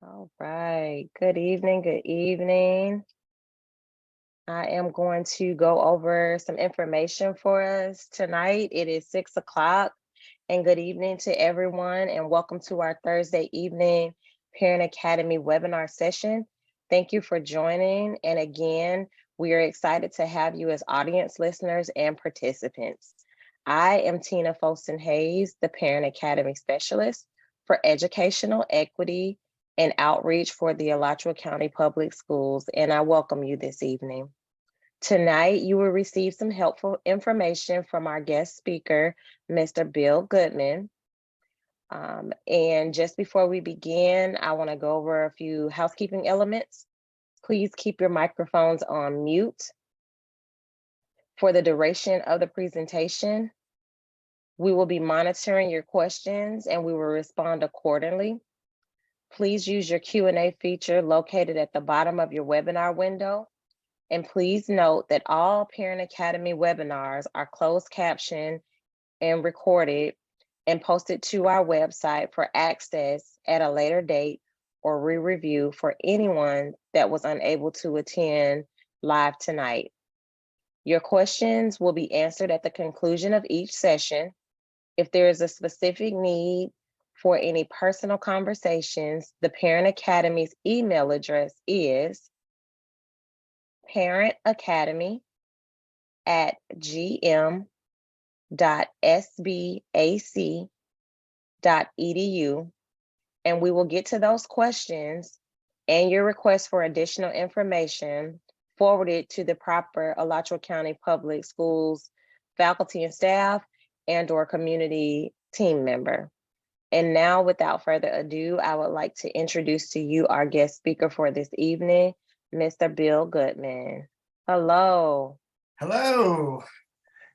All right. Good evening. Good evening. I am going to go over some information for us tonight. It is 6 o'clock, and good evening to everyone, and welcome to our Thursday evening Parent Academy webinar session. Thank you for joining. And again, we are excited to have you as audience listeners and participants. I am Tina Folston Hayes, the Parent Academy Specialist for Educational Equity and Outreach for the Alachua County Public Schools, and I welcome you this evening. Tonight, you will receive some helpful information from our guest speaker, Mr. Bill Goodman. And just before we begin, I want to go over a few housekeeping elements. Please keep your microphones on mute. For the duration of the presentation, we will be monitoring your questions and we will respond accordingly. Please use your Q&A feature located at the bottom of your webinar window. And please note that all Parent Academy webinars are closed captioned and recorded and posted to our website for access at a later date or re-review for anyone that was unable to attend live tonight. Your questions will be answered at the conclusion of each session. If there is a specific need for any personal conversations, the Parent Academy's email address is parentacademy@gm.sbac.edu, and we will get to those questions and your request for additional information forwarded to the proper Alachua County Public Schools faculty and staff and/or community team member. And now, without further ado, I would like to introduce to you our guest speaker for this evening, Mr. Bill Goodman. Hello. Hello.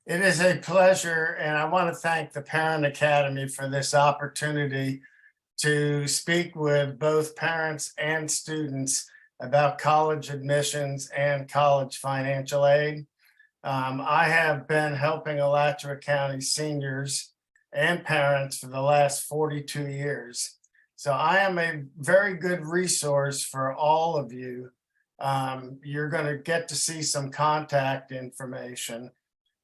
It is a pleasure, and I want to thank the Parent Academy for this opportunity to speak with both parents and students about college admissions and college financial aid. I have been helping Alachua County seniors and parents for the last 42 years. So I am a very good resource for all of you. You're going to get to see some contact information.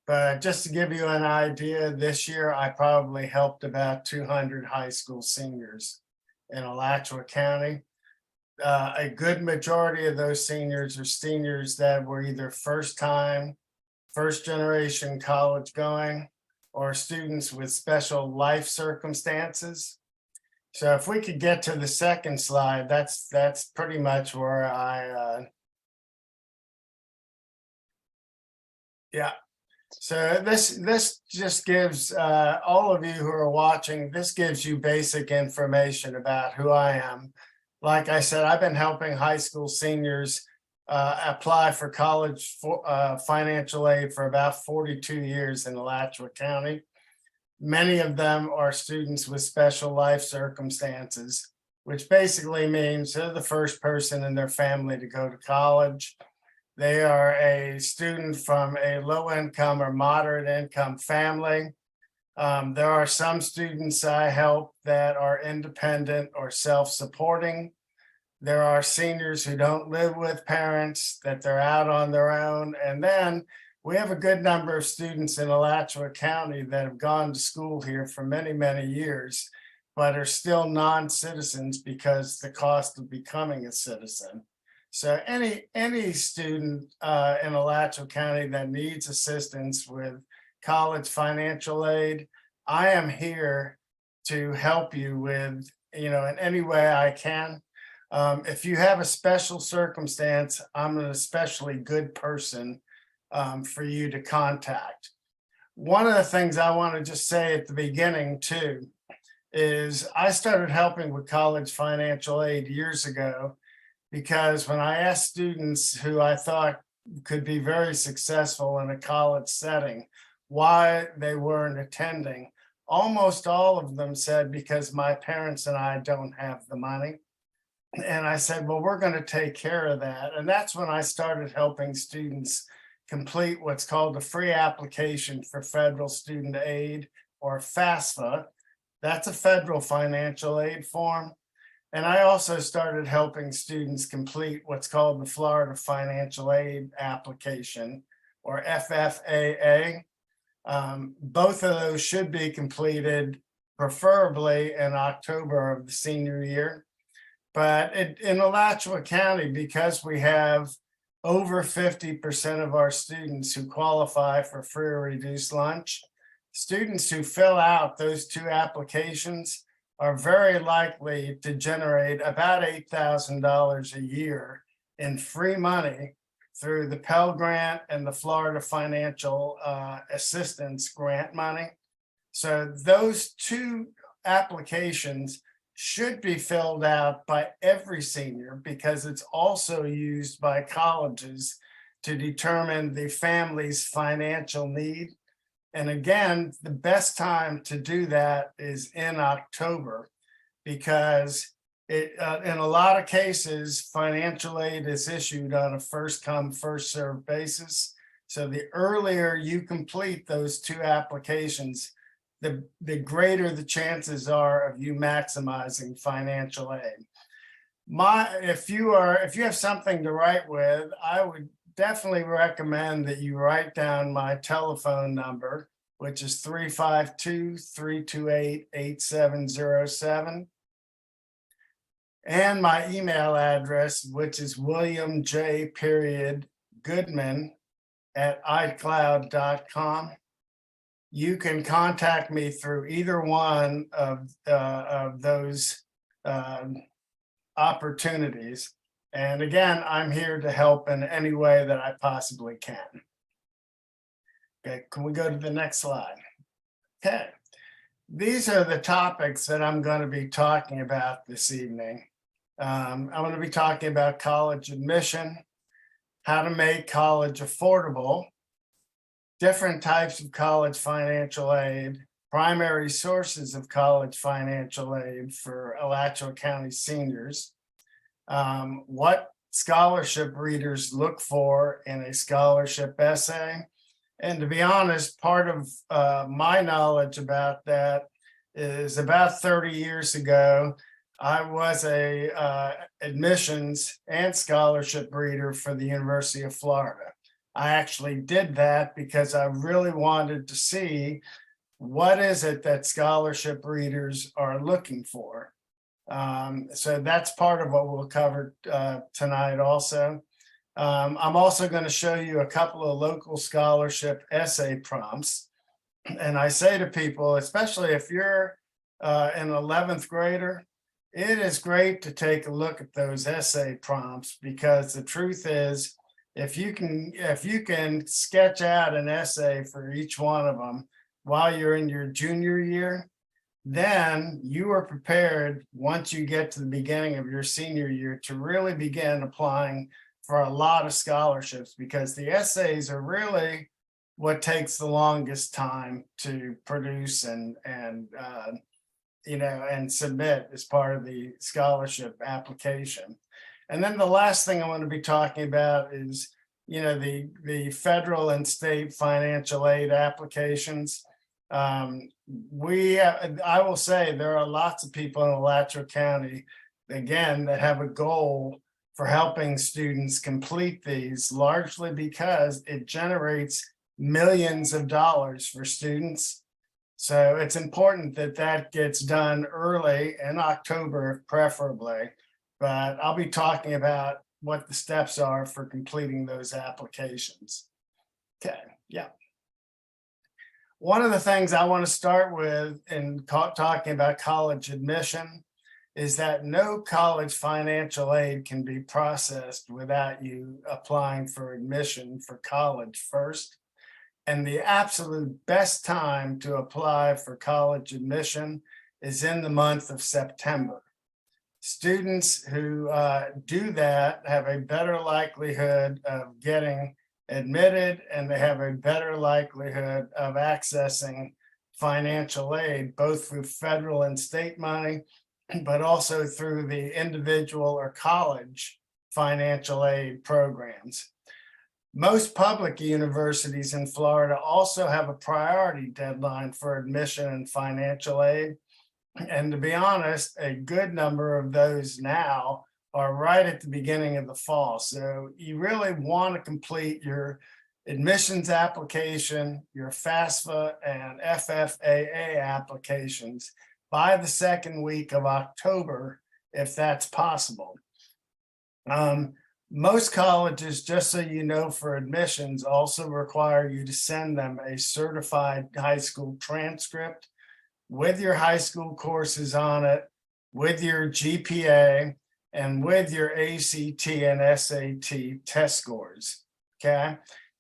But just to give you an idea, this year I probably helped about 200 high school seniors in Alachua County. A good majority of those seniors are seniors that were either first generation college going, or students with special life circumstances. So if we could get to the second slide, that's pretty much where yeah. So this just gives all of you who are watching, this gives you basic information about who I am. Like I said, I've been helping high school seniors apply for college financial aid for about 42 years in Alachua County. Many of them are students with special life circumstances, which basically means they're the first person in their family to go to college. They are a student from a low income or moderate income family. There are some students I help that are independent or self-supporting. There are seniors who don't live with parents, that they're out on their own. And then we have a good number of students in Alachua County that have gone to school here for many, many years, but are still non-citizens because the cost of becoming a citizen. So any student in Alachua County that needs assistance with college financial aid, I am here to help you with, in any way I can. If you have a special circumstance, I'm an especially good person for you to contact. One of the things I want to just say at the beginning too is I started helping with college financial aid years ago because when I asked students who I thought could be very successful in a college setting why they weren't attending, almost all of them said, because my parents and I don't have the money. And I said, well, we're going to take care of that. And that's when I started helping students complete what's called a free application for federal student aid, or FAFSA. That's a federal financial aid form. And I also started helping students complete what's called the Florida Financial Aid Application, or FFAA. Both of those should be completed preferably in October of the senior year. But in Alachua County, because we have over 50% of our students who qualify for free or reduced lunch, students who fill out those two applications are very likely to generate about $8,000 a year in free money through the Pell Grant and the Florida Financial Assistance Grant money. So those two applications should be filled out by every senior, because it's also used by colleges to determine the family's financial need. And again, the best time to do that is in October, because in a lot of cases, financial aid is issued on a first come, first served basis. So the earlier you complete those two applications, the greater the chances are of you maximizing financial aid. If you have something to write with, I would definitely recommend that you write down my telephone number, which is 352-328-8707. And my email address, which is williamj.goodman@icloud.com. You can contact me through either one of those opportunities. And again, I'm here to help in any way that I possibly can. Okay, can we go to the next slide? Okay, these are the topics that I'm going to be talking about this evening. I'm going to be talking about college admission, how to make college affordable, different types of college financial aid, primary sources of college financial aid for Alachua County seniors, what scholarship readers look for in a scholarship essay. And to be honest, part of my knowledge about that is about 30 years ago, I was a admissions and scholarship reader for the University of Florida. I actually did that because I really wanted to see what is it that scholarship readers are looking for. So that's part of what we'll cover tonight also. I'm also going to show you a couple of local scholarship essay prompts. And I say to people, especially if you're an 11th grader, it is great to take a look at those essay prompts, because the truth is, if you can sketch out an essay for each one of them while you're in your junior year, then you are prepared once you get to the beginning of your senior year to really begin applying for a lot of scholarships, because the essays are really what takes the longest time to produce and submit as part of the scholarship application. And then the last thing I want to be talking about is, the federal and state financial aid applications. I will say there are lots of people in Alachua County, again, that have a goal for helping students complete these, largely because it generates millions of dollars for students. So it's important that that gets done early in October, preferably. But I'll be talking about what the steps are for completing those applications. Okay, yeah. One of the things I want to start with in talking about college admission is that no college financial aid can be processed without you applying for admission for college first. And the absolute best time to apply for college admission is in the month of September. Students who do that have a better likelihood of getting admitted, and they have a better likelihood of accessing financial aid, both through federal and state money, but also through the individual or college financial aid programs. Most public universities in Florida also have a priority deadline for admission and financial aid. And to be honest, a good number of those now are right at the beginning of the fall. So you really want to complete your admissions application, your FAFSA and FFAA applications by the second week of October, if that's possible. Most colleges, just so you know, for admissions also require you to send them a certified high school transcript with your high school courses on it, with your GPA, and with your ACT and SAT test scores, okay?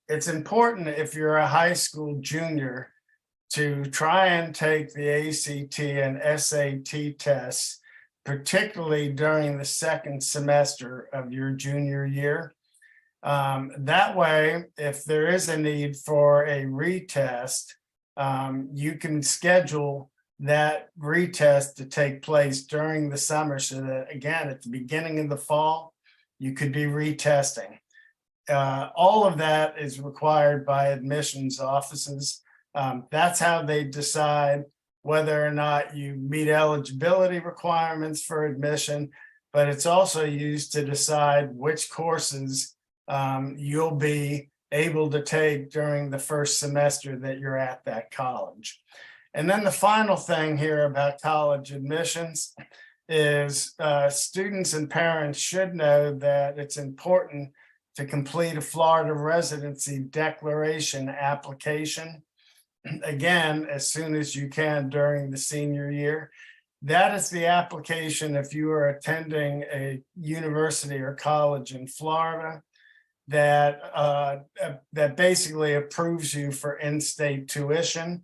It's important if you're a high school junior to try and take the ACT and SAT tests, particularly during the second semester of your junior year. That way, if there is a need for a retest, you can schedule that retest to take place during the summer so that, again, at the beginning of the fall, you could be retesting. All of that is required by admissions offices. That's how they decide whether or not you meet eligibility requirements for admission, but it's also used to decide which courses you'll be able to take during the first semester that you're at that college. And then the final thing here about college admissions is students and parents should know that it's important to complete a Florida residency declaration application, again, as soon as you can during the senior year. That is the application if you are attending a university or college in Florida that basically approves you for in-state tuition.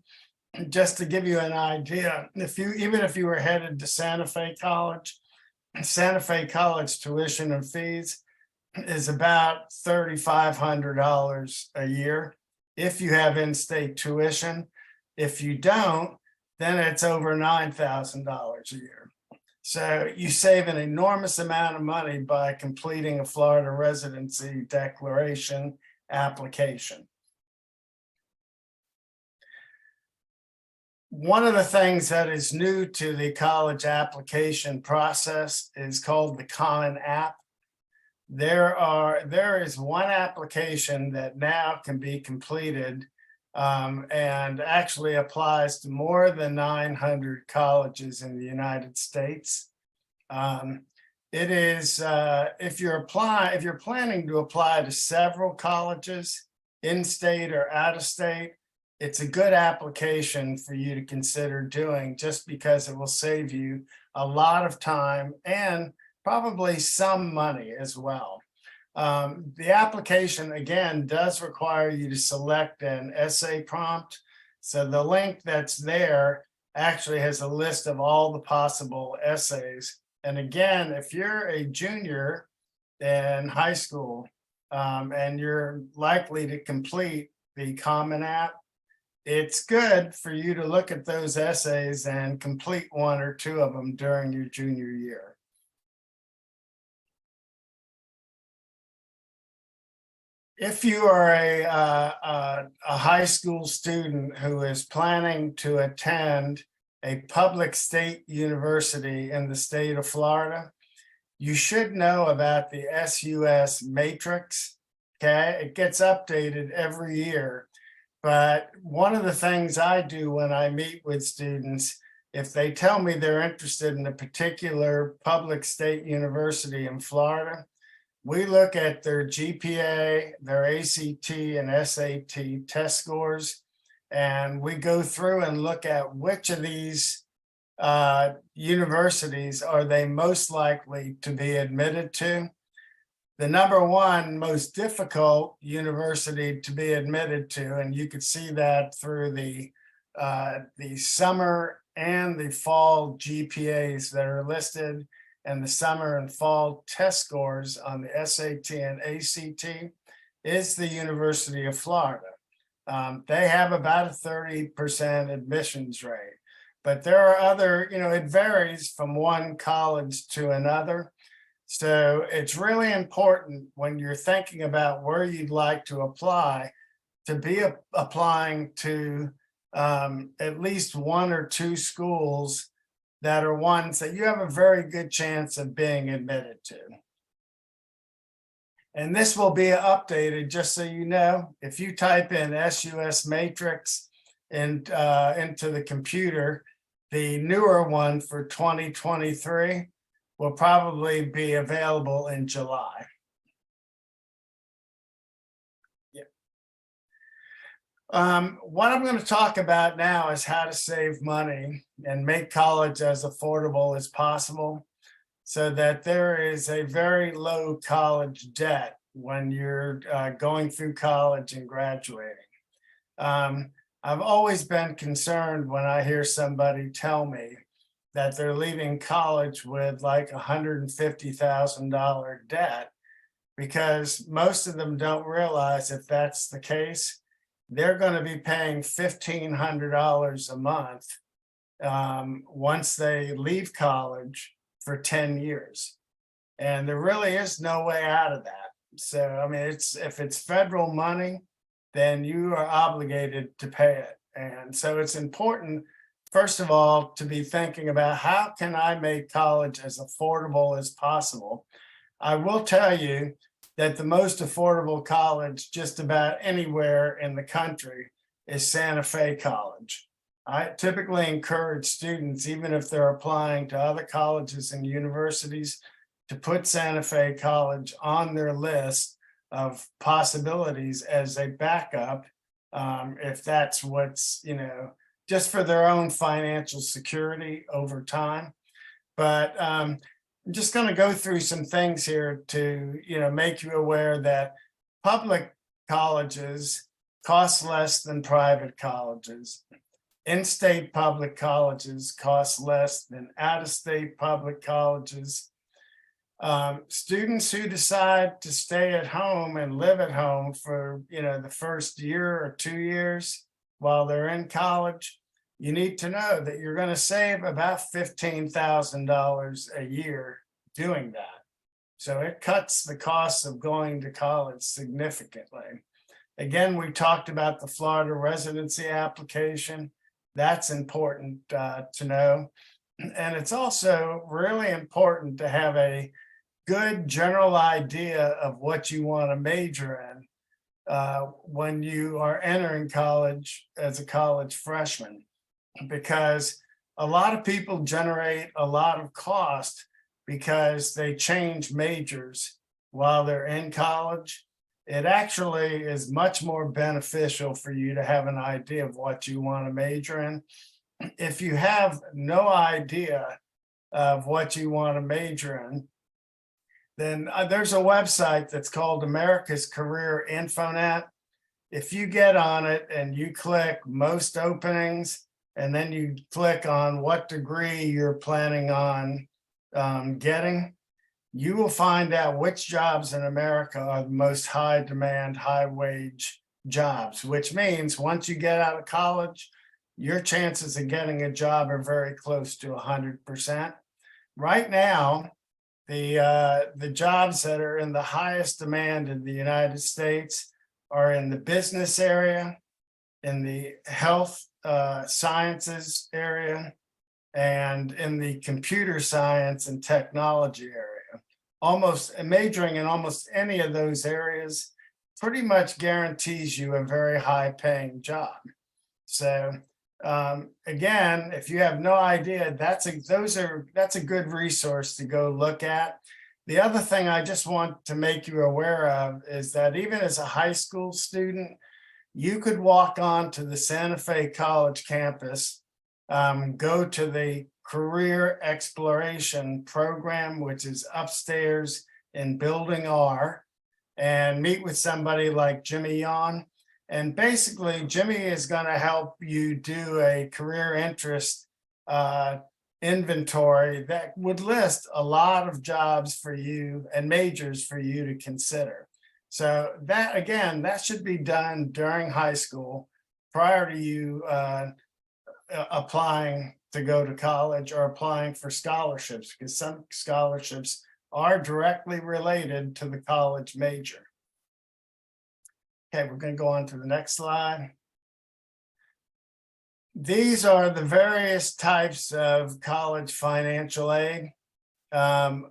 Just to give you an idea, even if you were headed to Santa Fe College tuition and fees is about $3,500 a year if you have in-state tuition. If you don't, then it's over $9,000 a year. So you save an enormous amount of money by completing a Florida residency declaration application. One of the things that is new to the college application process is called the Common App. There is one application that now can be completed and actually applies to more than 900 colleges in the United States. It is if you're planning to apply to several colleges in state or out of state, it's a good application for you to consider doing, just because it will save you a lot of time and probably some money as well. The application, again, does require you to select an essay prompt. So the link that's there actually has a list of all the possible essays. And again, if you're a junior in high school and you're likely to complete the Common App, it's good for you to look at those essays and complete one or two of them during your junior year. If you are a high school student who is planning to attend a public state university in the state of Florida, you should know about the SUS matrix. Okay, it gets updated every year. But one of the things I do when I meet with students, if they tell me they're interested in a particular public state university in Florida, we look at their GPA, their ACT and SAT test scores, and we go through and look at which of these universities are they most likely to be admitted to. The number one most difficult university to be admitted to, and you could see that through the summer and the fall GPAs that are listed, and the summer and fall test scores on the SAT and ACT, is the University of Florida. They have about a 30% admissions rate, but there are other, it varies from one college to another. So it's really important when you're thinking about where you'd like to apply to be applying to at least one or two schools that are ones that you have a very good chance of being admitted to. And this will be updated, just so you know, if you type in SUS Matrix and into the computer, the newer one for 2023 will probably be available in July. What I'm going to talk about now is how to save money and make college as affordable as possible, so that there is a very low college debt when you're going through college and graduating. I've always been concerned when I hear somebody tell me that they're leaving college with like $150,000 debt, because most of them don't realize if that's the case, they're going to be paying $1,500 a month once they leave college for 10 years. And there really is no way out of that. So, I mean, if it's federal money, then you are obligated to pay it. And so it's important, first of all, to be thinking about how can I make college as affordable as possible. I will tell you that the most affordable college just about anywhere in the country is Santa Fe College. I typically encourage students, even if they're applying to other colleges and universities, to put Santa Fe College on their list of possibilities as a backup, if that's what's, just for their own financial security over time. But I'm just going to go through some things here to, make you aware that public colleges cost less than private colleges. In-state public colleges cost less than out-of-state public colleges. Students who decide to stay at home and live at home for, the first year or 2 years while they're in college, you need to know that you're going to save about $15,000 a year doing that. So it cuts the cost of going to college significantly. Again, we talked about the Florida residency application. That's important to know. And it's also really important to have a good general idea of what you want to major in when you are entering college as a college freshman, because a lot of people generate a lot of cost because they change majors while they're in college. It actually is much more beneficial for you to have an idea of what you want to major in. If you have no idea of what you want to major in, then there's a website that's called America's Career Infonet. If you get on it and you click most openings, and then you click on what degree you're planning on getting, you will find out which jobs in America are the most high demand, high wage jobs, which means once you get out of college, your chances of getting a job are very close to 100%. Right now, the jobs that are in the highest demand in the United States are in the business area, in the health sciences area, and in the computer science and technology area. Almost majoring in almost any of those areas pretty much guarantees you a very high paying job. So again, if you have no idea, that's a good resource to go look at. The other thing I just want to make you aware of is that even as a high school student, you could walk on to the Santa Fe College campus, go to the Career Exploration Program, which is upstairs in Building R, and meet with somebody like Jimmy Yon. And basically, Jimmy is going to help you do a career interest inventory that would list a lot of jobs for you and majors for you to consider. So that, again, that should be done during high school prior to you applying to go to college or applying for scholarships, because some scholarships are directly related to the college major. Okay, we're going to go on to the next slide. These are the various types of college financial aid.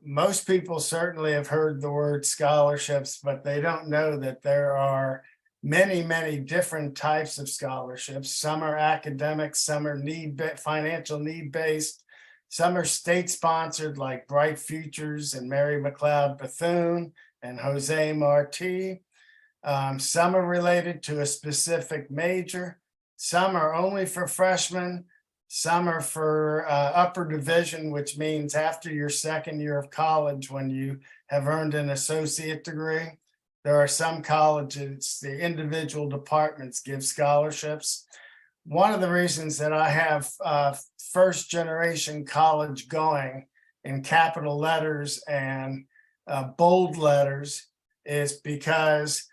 Most people certainly have heard the word scholarships, but they don't know that there are many, many different types of scholarships. Some are academic, some are financial need-based, some are state-sponsored like Bright Futures and Mary McLeod Bethune and Jose Marti. Some are related to a specific major. Some are only for freshmen. Some are for upper division, which means after your second year of college, when you have earned an associate degree. There are some colleges, the individual departments give scholarships. One of the reasons that I have first generation college going in capital letters and bold letters is because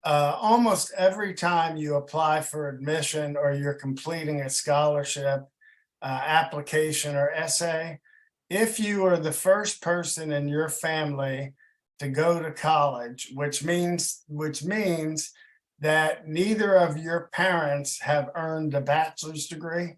almost every time you apply for admission or you're completing a scholarship application or essay, if you are the first person in your family to go to college, which means that neither of your parents have earned a bachelor's degree,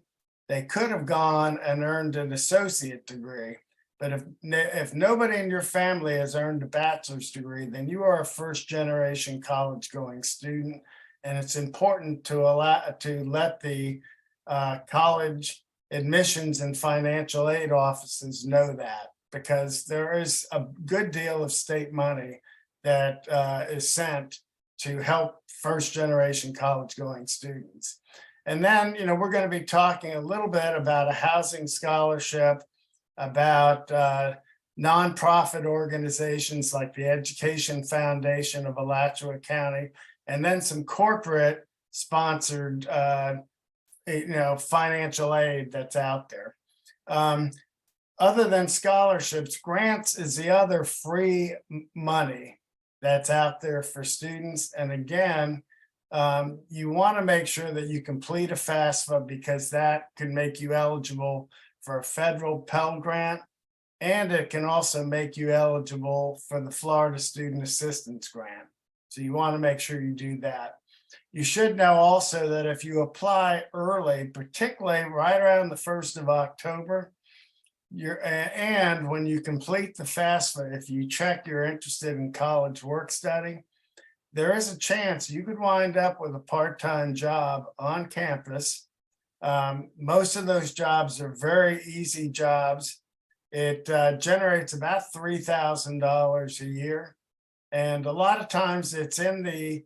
they could have gone and earned an associate degree. But if nobody in your family has earned a bachelor's degree, then you are a first generation college going student. And it's important to let the college admissions and financial aid offices know that, because there is a good deal of state money that is sent to help first generation college going students. And then, we're going to be talking a little bit about a housing scholarship, about nonprofit organizations like the Education Foundation of Alachua County, and then some corporate sponsored financial aid that's out there. Other than scholarships, grants is the other free money that's out there for students. And again, you want to make sure that you complete a FAFSA, because that can make you eligible for a federal Pell Grant, and it can also make you eligible for the Florida Student Assistance Grant. So you want to make sure you do that. You should know also that if you apply early, particularly right around the 1st of October, and when you complete the FAFSA, if you check you're interested in college work study, there is a chance you could wind up with a part-time job on campus. Most of those jobs are very easy jobs. It generates about $3,000 a year. And a lot of times it's in the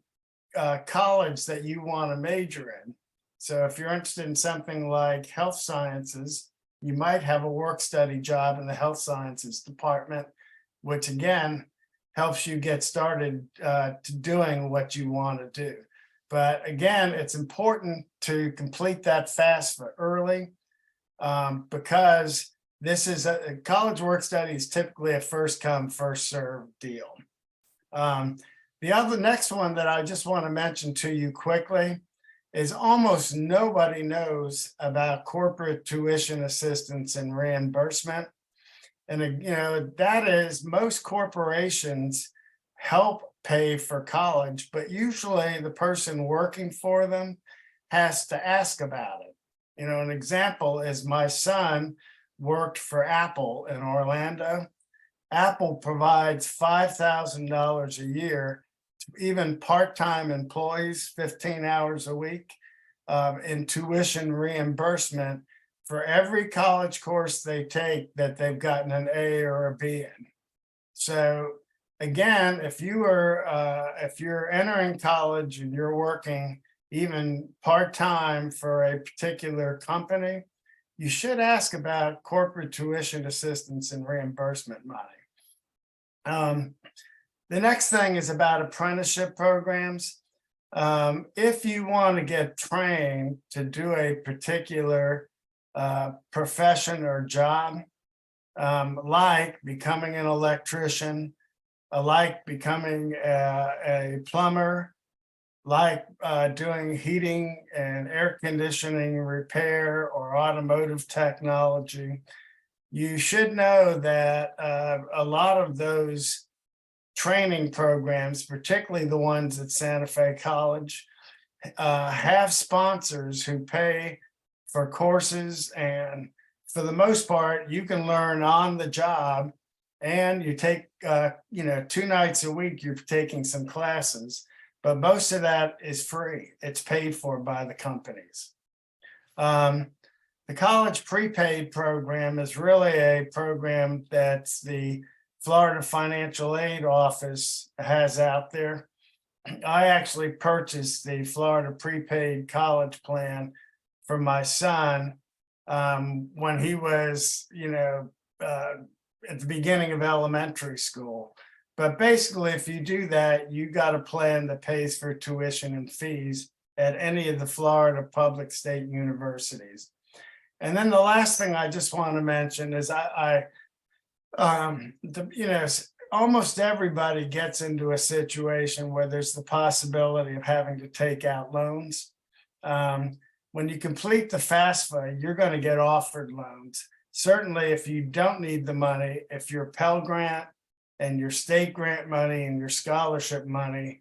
college that you want to major in. So if you're interested in something like health sciences, you might have a work study job in the health sciences department, which again helps you get started to doing what you want to do. But again, it's important to complete that FAFSA early, because this is a college work study is typically a first come, first served deal. The next one that I just want to mention to you quickly is almost nobody knows about corporate tuition assistance and reimbursement. And that is, most corporations help pay for college, but usually the person working for them has to ask about it. An example is my son worked for Apple in Orlando. Apple provides $5,000 a year to even part-time employees, 15 hours a week, in tuition reimbursement for every college course they take that they've gotten an A or a B in. So again, if you're entering college and you're working even part-time for a particular company, you should ask about corporate tuition assistance and reimbursement money. The next thing is about apprenticeship programs. If you want to get trained to do a particular profession or job, like becoming an electrician, like becoming a plumber, like doing heating and air conditioning repair or automotive technology, you should know that a lot of those training programs, particularly the ones at Santa Fe College, have sponsors who pay for courses, and for the most part, you can learn on the job, and you take, 2 nights a week, you're taking some classes, but most of that is free. It's paid for by the companies. The college prepaid program is really a program that the Florida Financial Aid Office has out there. I actually purchased the Florida prepaid college plan for my son when he was, at the beginning of elementary school. But basically, if you do that, you got a plan that pays for tuition and fees at any of the Florida public state universities. And then the last thing I just want to mention is almost everybody gets into a situation where there's the possibility of having to take out loans. When you complete the FAFSA, you're going to get offered loans. Certainly, if you don't need the money, if your Pell Grant and your state grant money and your scholarship money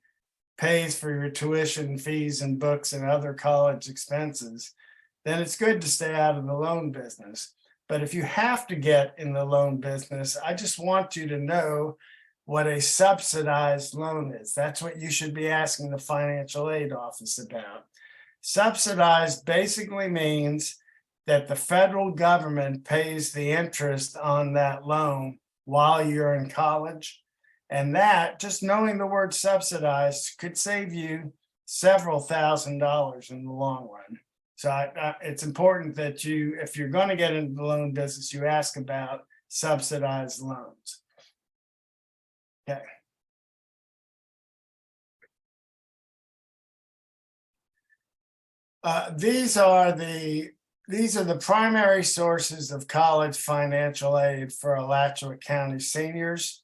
pays for your tuition, fees, and books and other college expenses, then it's good to stay out of the loan business. But if you have to get in the loan business, I just want you to know what a subsidized loan is. That's what you should be asking the financial aid office about. Subsidized basically means that the federal government pays the interest on that loan while you're in college. And that, just knowing the word subsidized, could save you several $1,000s in the long run. So it's important that you, if you're going to get into the loan business, you ask about subsidized loans. Okay. These are the primary sources of college financial aid for Alachua County seniors.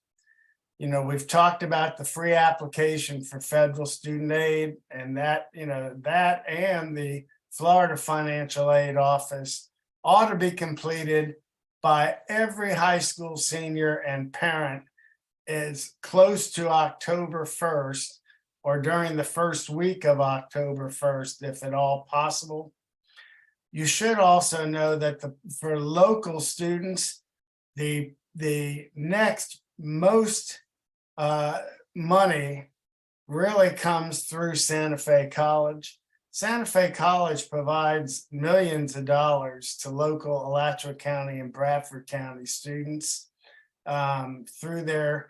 We've talked about the free application for federal student aid, and that and the Florida Financial Aid Office ought to be completed by every high school senior and parent as close to October 1st or during the first week of October 1st, if at all possible. You should also know that for local students, the next most money really comes through Santa Fe College. Santa Fe College provides millions of dollars to local Alachua County and Bradford County students through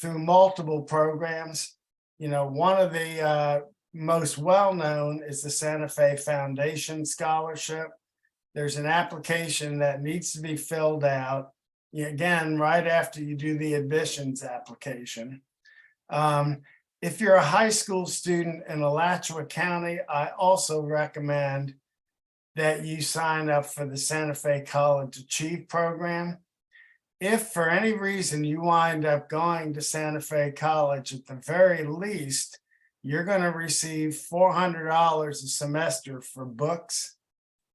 multiple programs. One of the most well-known is the Santa Fe Foundation Scholarship. There's an application that needs to be filled out, again, right after you do the admissions application. If you're a high school student in Alachua County, I also recommend that you sign up for the Santa Fe College Achieve program. If for any reason you wind up going to Santa Fe College, at the very least, you're going to receive $400 a semester for books.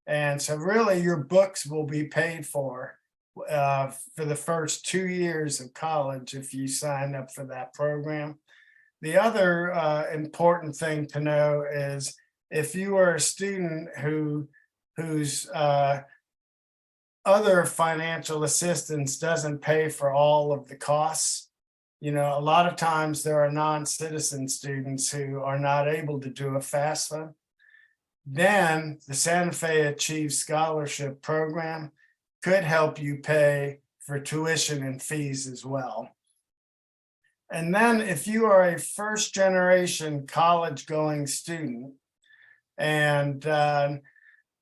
And so really your books will be paid for the first 2 years of college if you sign up for that program. The other important thing to know is if you are a student whose other financial assistance doesn't pay for all of the costs, a lot of times there are non-citizen students who are not able to do a FAFSA. Then the Santa Fe Achieve Scholarship Program could help you pay for tuition and fees as well. And then if you are a first generation college going student and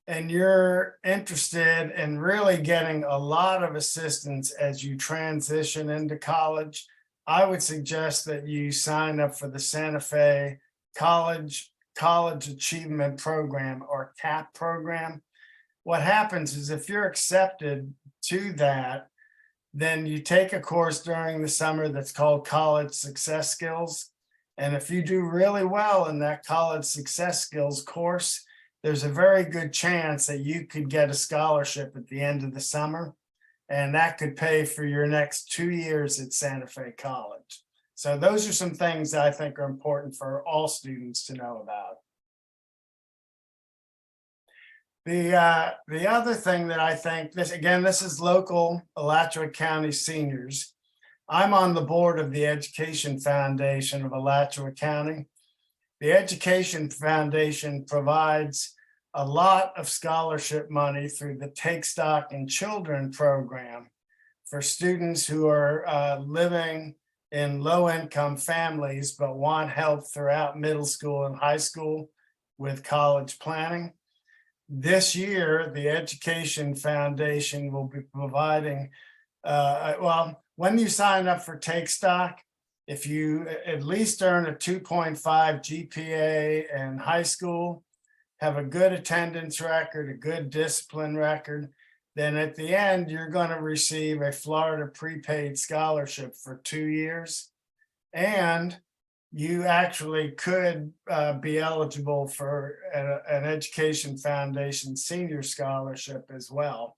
you're interested in really getting a lot of assistance as you transition into college, I would suggest that you sign up for the Santa Fe College Achievement Program, or CAP program. What happens is if you're accepted to that, then you take a course during the summer that's called College Success Skills. And if you do really well in that College Success Skills course, there's a very good chance that you could get a scholarship at the end of the summer. And that could pay for your next 2 years at Santa Fe College. So those are some things that I think are important for all students to know about. The other thing that I think, this is local Alachua County seniors. I'm on the board of the Education Foundation of Alachua County. The Education Foundation provides a lot of scholarship money through the Take Stock in Children program for students who are living in low-income families but want help throughout middle school and high school with college planning. This year, the Education Foundation will be providing, when you sign up for Take Stock, if you at least earn a 2.5 GPA in high school, have a good attendance record, a good discipline record, then at the end, you're going to receive a Florida prepaid scholarship for 2 years. And you actually could be eligible for an Education Foundation senior scholarship as well.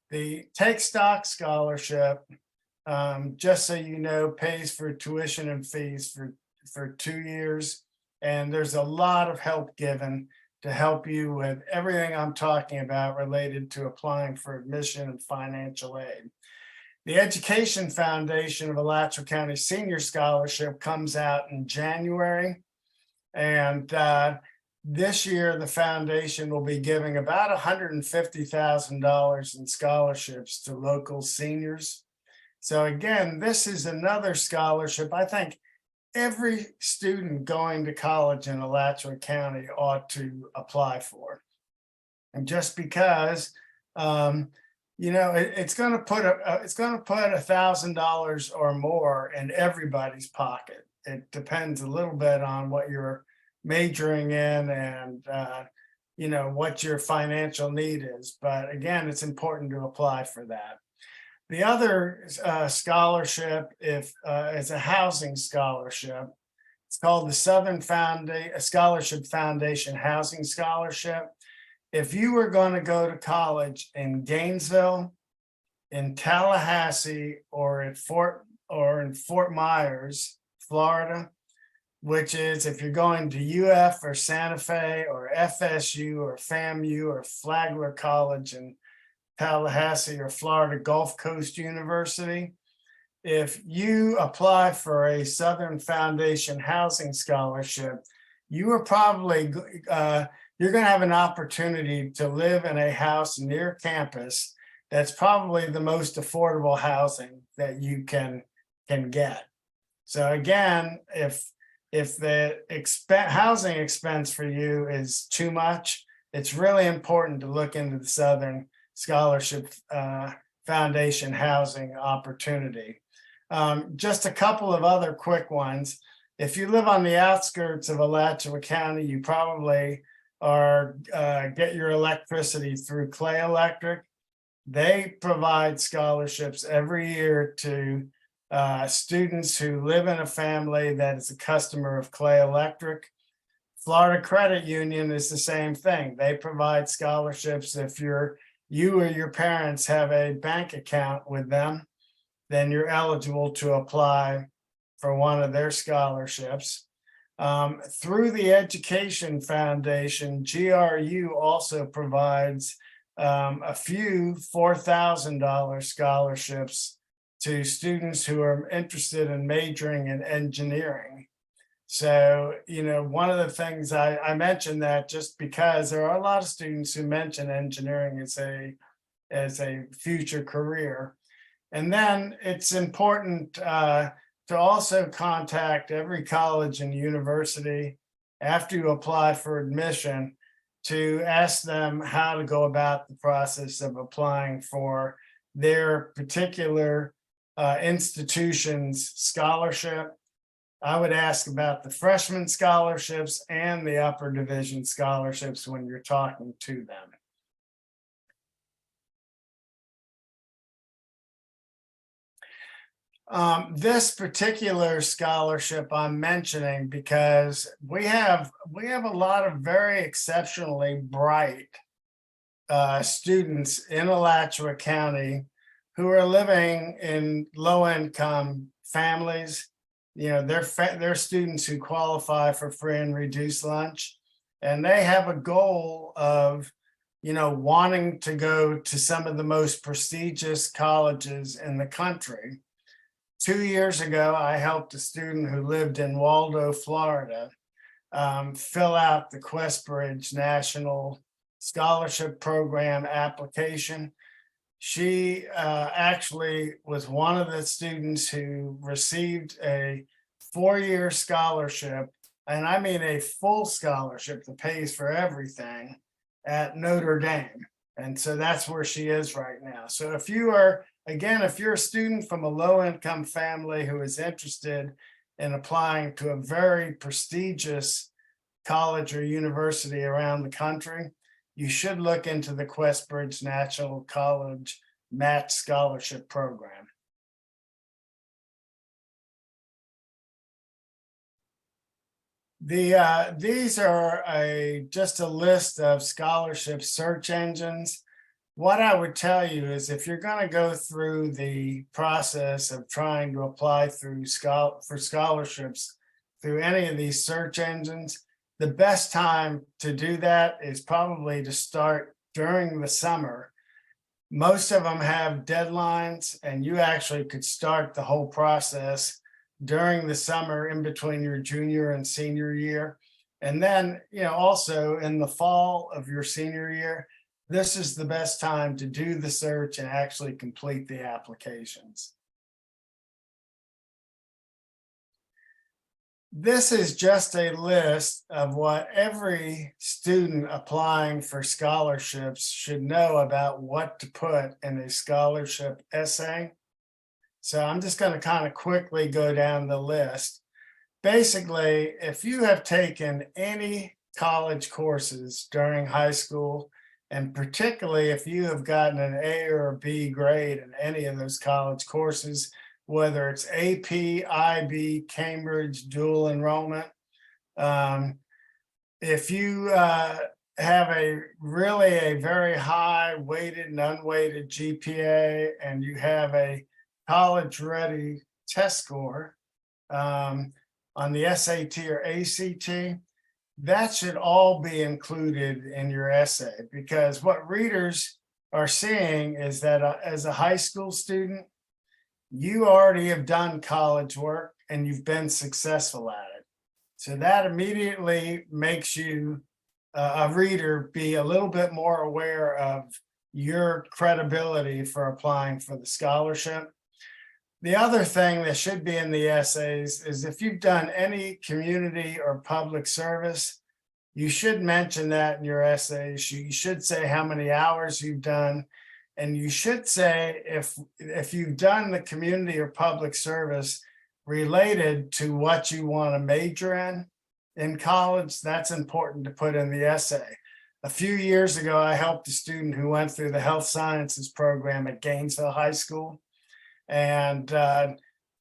The Take Stock scholarship, just so you know, pays for tuition and fees for 2 years. And there's a lot of help given to help you with everything I'm talking about related to applying for admission and financial aid. The Education Foundation of Alachua County Senior Scholarship comes out in January. And this year, the foundation will be giving about $150,000 in scholarships to local seniors. So again, this is another scholarship I think every student going to college in Alachua County ought to apply for. And just because, it's going to put $1,000 or more in everybody's pocket. It depends a little bit on what you're majoring in and what your financial need is. But again, it's important to apply for that. The other scholarship is a housing scholarship. It's called the Southern Scholarship Foundation Housing Scholarship. If you were going to go to college in Gainesville, in Tallahassee, or in Fort Myers, Florida, which is if you're going to UF or Santa Fe or FSU or FAMU or Flagler College in Tallahassee or Florida Gulf Coast University, if you apply for a Southern Foundation Housing Scholarship, you are probably you're going to have an opportunity to live in a house near campus that's probably the most affordable housing that you can get. So again, if the housing expense for you is too much, it's really important to look into the Southern Scholarship Foundation housing opportunity. Just a couple of other quick ones. If you live on the outskirts of Alachua County, you probably get your electricity through Clay Electric. They provide scholarships every year to students who live in a family that is a customer of Clay Electric. Florida Credit Union is the same thing. They provide scholarships if you or your parents have a bank account with them, then you're eligible to apply for one of their scholarships. Through the Education Foundation, GRU also provides a few $4,000 scholarships to students who are interested in majoring in engineering. So, one of the things I mentioned that just because there are a lot of students who mention engineering as a future career. And then it's important to also contact every college and university after you apply for admission to ask them how to go about the process of applying for their particular institution's scholarship. I would ask about the freshman scholarships and the upper division scholarships when you're talking to them. This particular scholarship I'm mentioning because we have a lot of very exceptionally bright students in Alachua County who are living in low-income families. They're students who qualify for free and reduced lunch, and they have a goal of wanting to go to some of the most prestigious colleges in the country. 2 years ago, I helped a student who lived in Waldo, Florida, fill out the Questbridge National Scholarship Program application. She actually was one of the students who received a 4-year scholarship, and I mean a full scholarship that pays for everything at Notre Dame. And so that's where she is right now. So if you're a student from a low-income family who is interested in applying to a very prestigious college or university around the country, you should look into the Questbridge National College Match Scholarship Program. These are just a list of scholarship search engines. What I would tell you is if you're going to go through the process of trying to apply for scholarships through any of these search engines, the best time to do that is probably to start during the summer. Most of them have deadlines, and you actually could start the whole process during the summer in between your junior and senior year. And then, also in the fall of your senior year, this is the best time to do the search and actually complete the applications. This is just a list of what every student applying for scholarships should know about what to put in a scholarship essay. So I'm just going to kind of quickly go down the list. Basically, if you have taken any college courses during high school, and particularly if you have gotten an A or a B grade in any of those college courses, whether it's AP, IB, Cambridge, dual enrollment, if you have a very high weighted and unweighted GPA, and you have a college ready test score on the SAT or ACT, that should all be included in your essay, because what readers are seeing is that as a high school student, you already have done college work and you've been successful at it. So that immediately makes you, a reader, be a little bit more aware of your credibility for applying for the scholarship. The other thing that should be in the essays is if you've done any community or public service, you should mention that in your essays. You should say how many hours you've done, and you should say if you've done the community or public service related to what you want to major in college. That's important to put in the essay. A few years ago, I helped a student who went through the health sciences program at Gainesville High School. And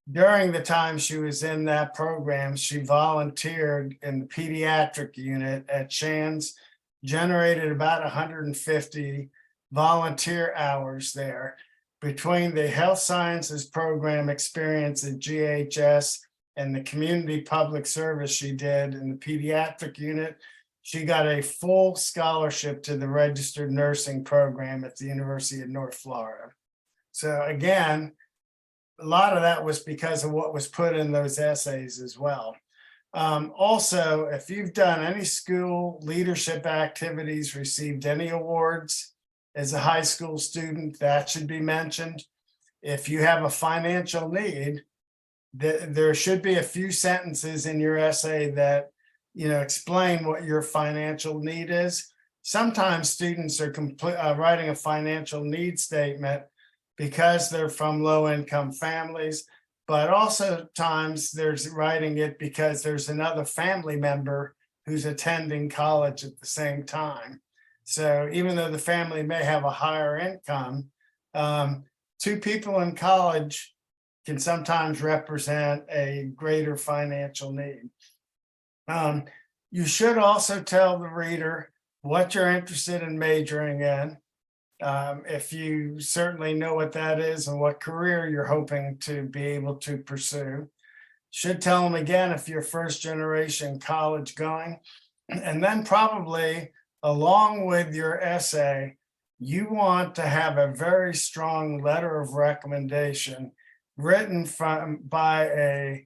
during the time she was in that program, she volunteered in the pediatric unit at Shands, generated about 150 volunteer hours there. Between the health sciences program experience at GHS and the community public service she did in the pediatric unit, she got a full scholarship to the registered nursing program at the University of North Florida. So again, a lot of that was because of what was put in those essays as well. Also, if you've done any school leadership activities, received any awards as a high school student, that should be mentioned. If you have a financial need, there should be a few sentences in your essay that explain what your financial need is. Sometimes students are writing a financial need statement because they're from low-income families, but also times there's writing it because there's another family member who's attending college at the same time. So even though the family may have a higher income, two people in college can sometimes represent a greater financial need. You should also tell the reader what you're interested in majoring in. If you certainly know what that is and what career you're hoping to be able to pursue. Should tell them again if you're first generation college going, and then probably along with your essay, you want to have a very strong letter of recommendation written by a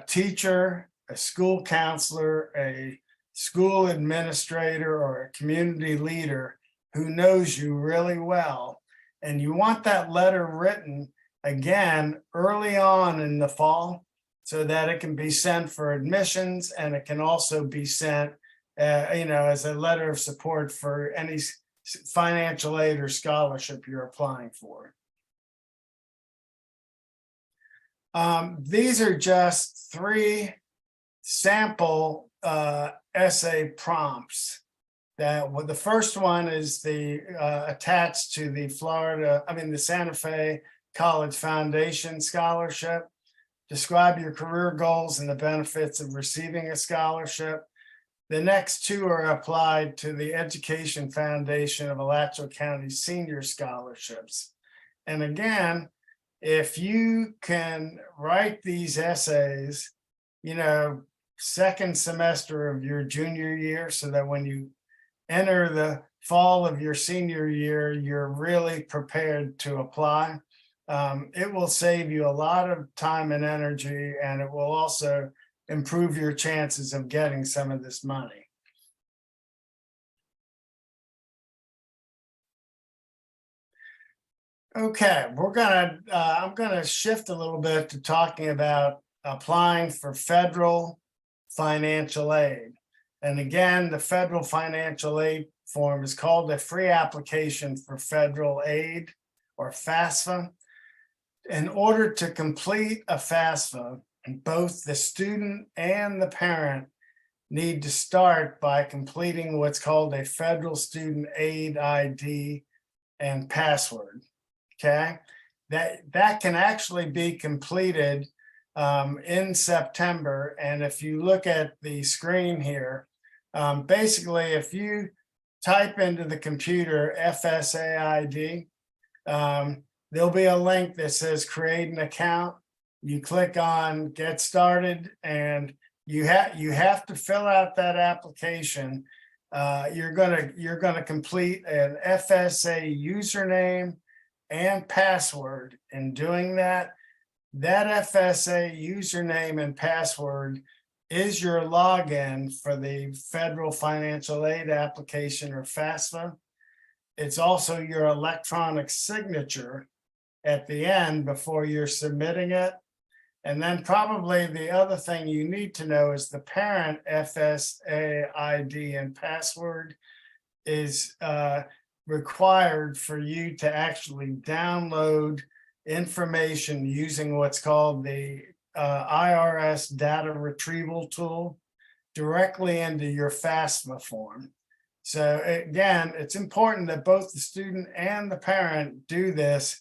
teacher, a school counselor, a school administrator, or a community leader who knows you really well. And you want that letter written again early on in the fall so that it can be sent for admissions, and it can also be sent as a letter of support for any financial aid or scholarship you're applying for. These are just 3 sample essay prompts. The first one is attached to the Santa Fe College Foundation Scholarship. Describe your career goals and the benefits of receiving a scholarship. The next 2 are applied to the Education Foundation of Alachua County Senior Scholarships. And again, if you can write these essays, second semester of your junior year, so that when you enter the fall of your senior year, you're really prepared to apply. It will save you a lot of time and energy, and it will also improve your chances of getting some of this money. Okay, I'm gonna shift a little bit to talking about applying for federal financial aid. And again, the federal financial aid form is called a free application for federal aid, or FAFSA. In order to complete a FAFSA, both the student and the parent need to start by completing what's called a federal student aid ID and password. Okay, that can actually be completed in September. And if you look at the screen here, basically, if you type into the computer FSAID, there'll be a link that says create an account. You click on get started, and you have to fill out that application. You're gonna complete an FSA username and password. In doing that, that FSA username and password is your login for the federal financial aid application, or FAFSA. It's also your electronic signature at the end before you're submitting it. And then probably the other thing you need to know is the parent FSA ID and password is required for you to actually download information using what's called the IRS data retrieval tool directly into your FAFSA form. So again, it's important that both the student and the parent do this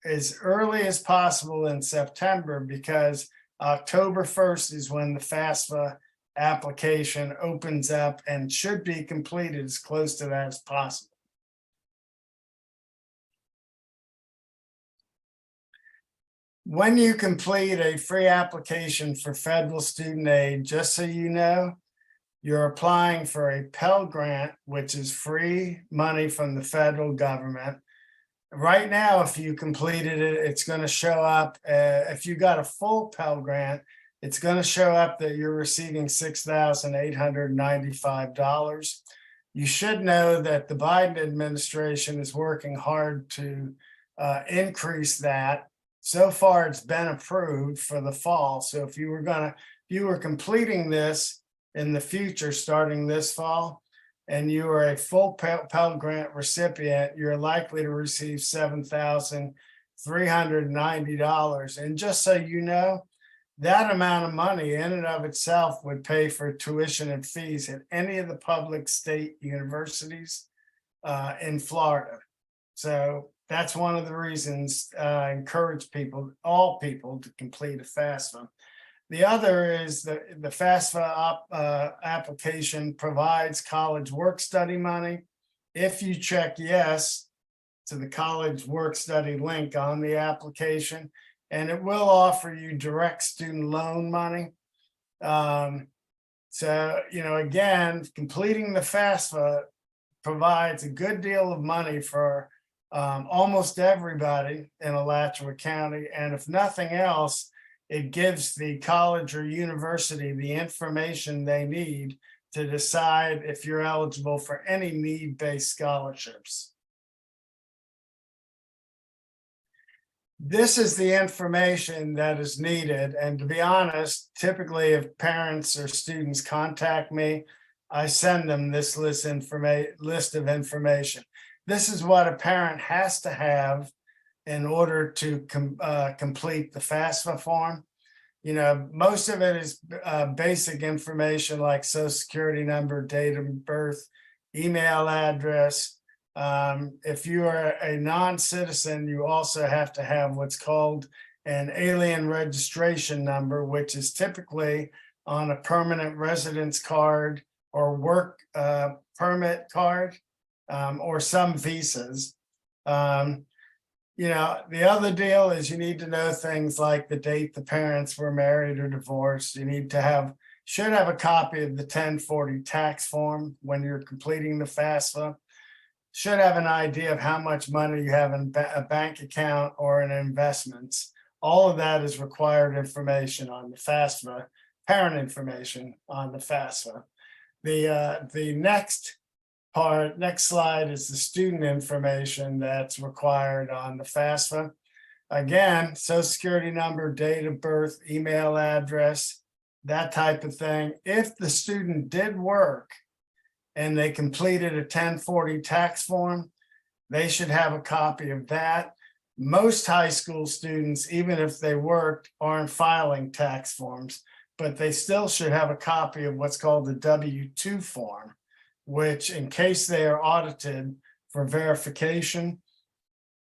as early as possible in September, because October 1st is when the FAFSA application opens up and should be completed as close to that as possible. When you complete a free application for federal student aid, just so you know, you're applying for a Pell Grant, which is free money from the federal government. Right now, if you completed it, it's going to show up, if you got a full Pell Grant, it's going to show up that you're receiving $6,895. You should know that the Biden administration is working hard to increase that. So far, it's been approved for the fall. So if you were completing this in the future, starting this fall, and you are a full Pell Grant recipient, you're likely to receive $7,390. And just so you know, that amount of money in and of itself would pay for tuition and fees at any of the public state universities in Florida. So that's one of the reasons I encourage all people to complete a FAFSA. The other is the FAFSA application provides college work study money. If you check yes to the college work study link on the application, and it will offer you direct student loan money. So, again, completing the FAFSA provides a good deal of money for almost everybody in Alachua County. And if nothing else, it gives the college or university the information they need to decide if you're eligible for any need-based scholarships. This is the information that is needed. And to be honest, typically if parents or students contact me, I send them this list of information. This is what a parent has to have in order to complete the FAFSA form. Most of it is basic information like social security number, date of birth, email address. If you are a non-citizen, you also have to have what's called an alien registration number, which is typically on a permanent residence card or work permit card, or some visas. The other deal is you need to know things like the date the parents were married or divorced. You should have a copy of the 1040 tax form when you're completing the FAFSA. Should have an idea of how much money you have in a bank account or in investments. All of that is required information on the FAFSA, parent information on the FAFSA. The next slide is the student information that's required on the FAFSA. Again, social security number, date of birth, email address, that type of thing. If the student did work and they completed a 1040 tax form, they should have a copy of that. Most high school students, even if they worked, aren't filing tax forms, but they still should have a copy of what's called the W-2 form, which in case they are audited for verification,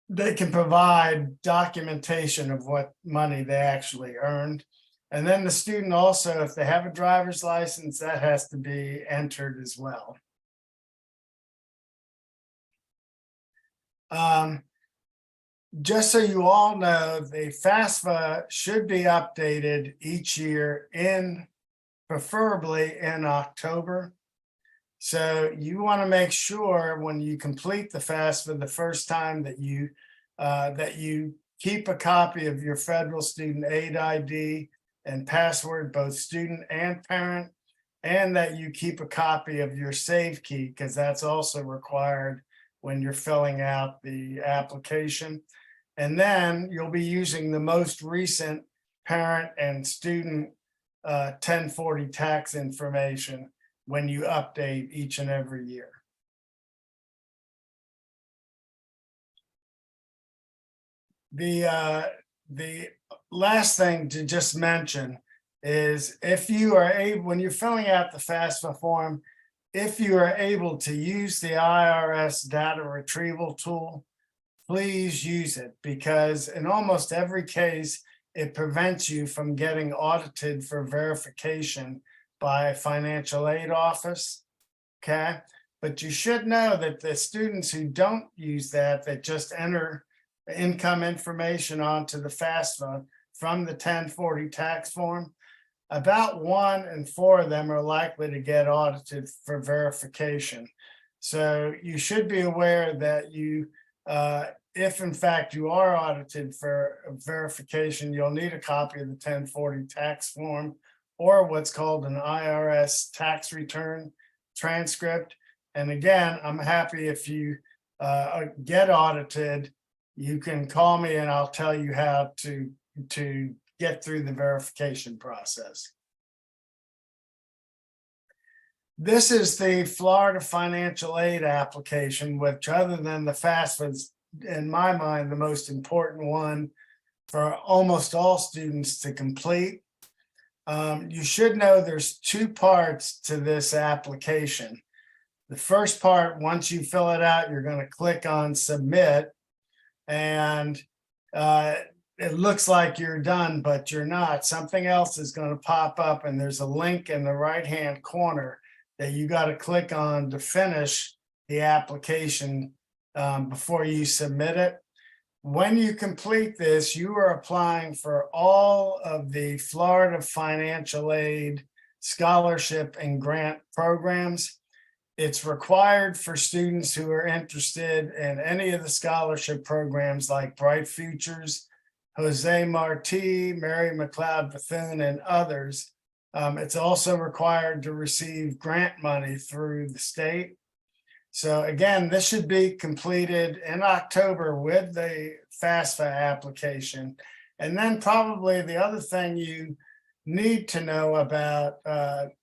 they can provide documentation of what money they actually earned. And then the student also, if they have a driver's license, that has to be entered as well. Just so you all know, the FAFSA should be updated each year preferably in October. So you want to make sure when you complete the FAFSA the first time that you keep a copy of your federal student aid ID and password, both student and parent, and that you keep a copy of your save key, because that's also required when you're filling out the application. And then you'll be using the most recent parent and student 1040 tax information when you update each and every year. The last thing to just mention is if you are able, when you're filling out the FAFSA form, if you are able to use the IRS data retrieval tool, please use it, because in almost every case, it prevents you from getting audited for verification by a financial aid office, okay? But you should know that the students who don't use that just enter income information onto the FAFSA from the 1040 tax form, about 1 in 4 of them are likely to get audited for verification. So you should be aware that if in fact you are audited for verification, you'll need a copy of the 1040 tax form or what's called an IRS tax return transcript. And again, I'm happy if you get audited, you can call me and I'll tell you how to get through the verification process. This is the Florida financial aid application, which other than the FAFSA is, in my mind, the most important one for almost all students to complete. You should know there's 2 parts to this application. The first part, once you fill it out, you're going to click on submit, and it looks like you're done, but you're not. Something else is going to pop up, and there's a link in the right-hand corner that you got to click on to finish the application before you submit it. When you complete this, you are applying for all of the Florida financial aid scholarship and grant programs. It's required for students who are interested in any of the scholarship programs like Bright Futures, Jose Marti, Mary McLeod Bethune, and others. It's also required to receive grant money through the state. So again, this should be completed in October with the FAFSA application. And then probably the other thing you need to know about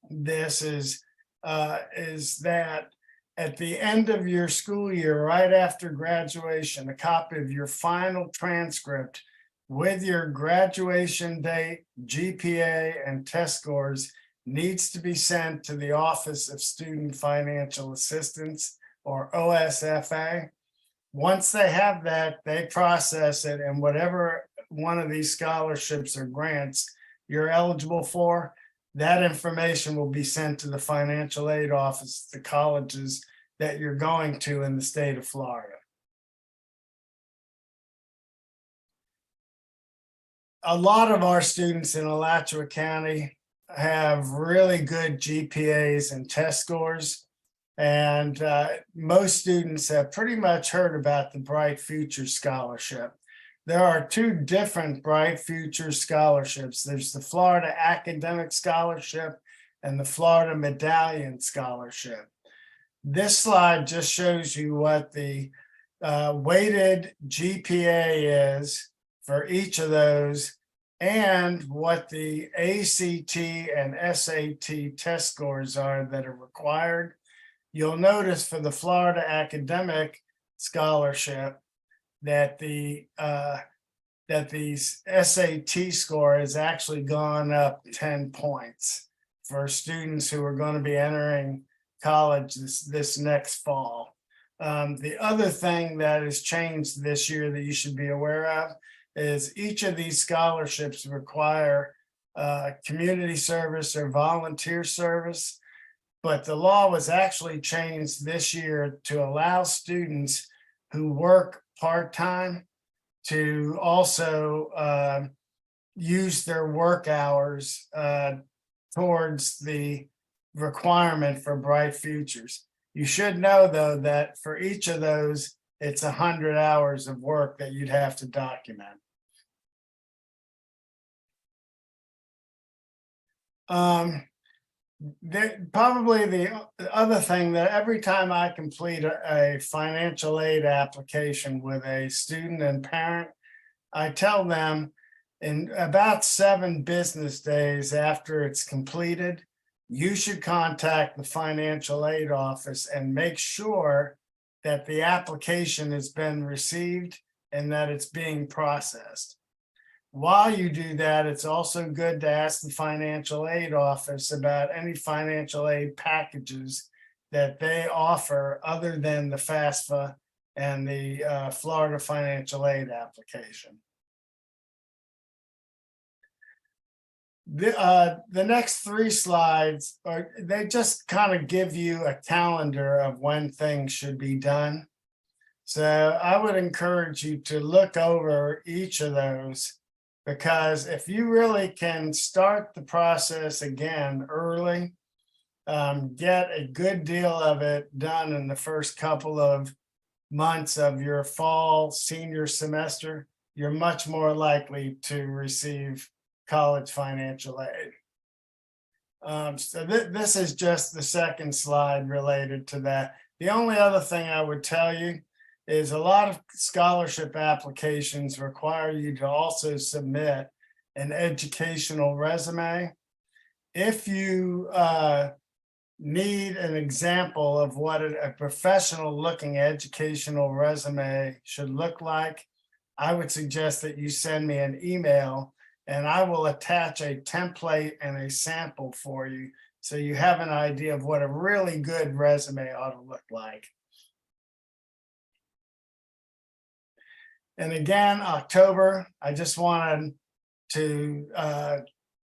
this is that at the end of your school year, right after graduation, a copy of your final transcript with your graduation date, GPA, and test scores needs to be sent to the Office of Student Financial Assistance, or OSFA. Once they have that, they process it, and whatever one of these scholarships or grants you're eligible for, that information will be sent to the financial aid office, the colleges that you're going to in the state of Florida. A lot of our students in Alachua County have really good GPAs and test scores. And most students have pretty much heard about the Bright Future Scholarship. There are two different Bright Future scholarships. There's the Florida Academic Scholarship and the Florida Medallion Scholarship. This slide just shows you what the weighted GPA is for each of those and what the ACT and SAT test scores are that are required. You'll notice for the Florida Academic Scholarship that the SAT score has actually gone up 10 points for students who are going to be entering college this next fall. The other thing that has changed this year that you should be aware of is each of these scholarships require community service or volunteer service. But the law was actually changed this year to allow students who work part-time to also use their work hours towards the requirement for Bright Futures. You should know, though, that for each of those, it's 100 hours of work that you'd have to document. Probably the other thing that every time I complete a financial aid application with a student and parent, I tell them in about 7 business days after it's completed, you should contact the financial aid office and make sure that the application has been received and that it's being processed. While you do that, it's also good to ask the financial aid office about any financial aid packages that they offer other than the FAFSA and the Florida financial aid application. The next 3 slides they just kind of give you a calendar of when things should be done. So I would encourage you to look over each of those, because if you really can start the process again early, get a good deal of it done in the first couple of months of your fall senior semester, you're much more likely to receive college financial aid. So this is just the second slide related to that. The only other thing I would tell you is a lot of scholarship applications require you to also submit an educational resume. If you need an example of what a professional looking educational resume should look like, I would suggest that you send me an email and I will attach a template and a sample for you so you have an idea of what a really good resume ought to look like. And again, October, I just wanted to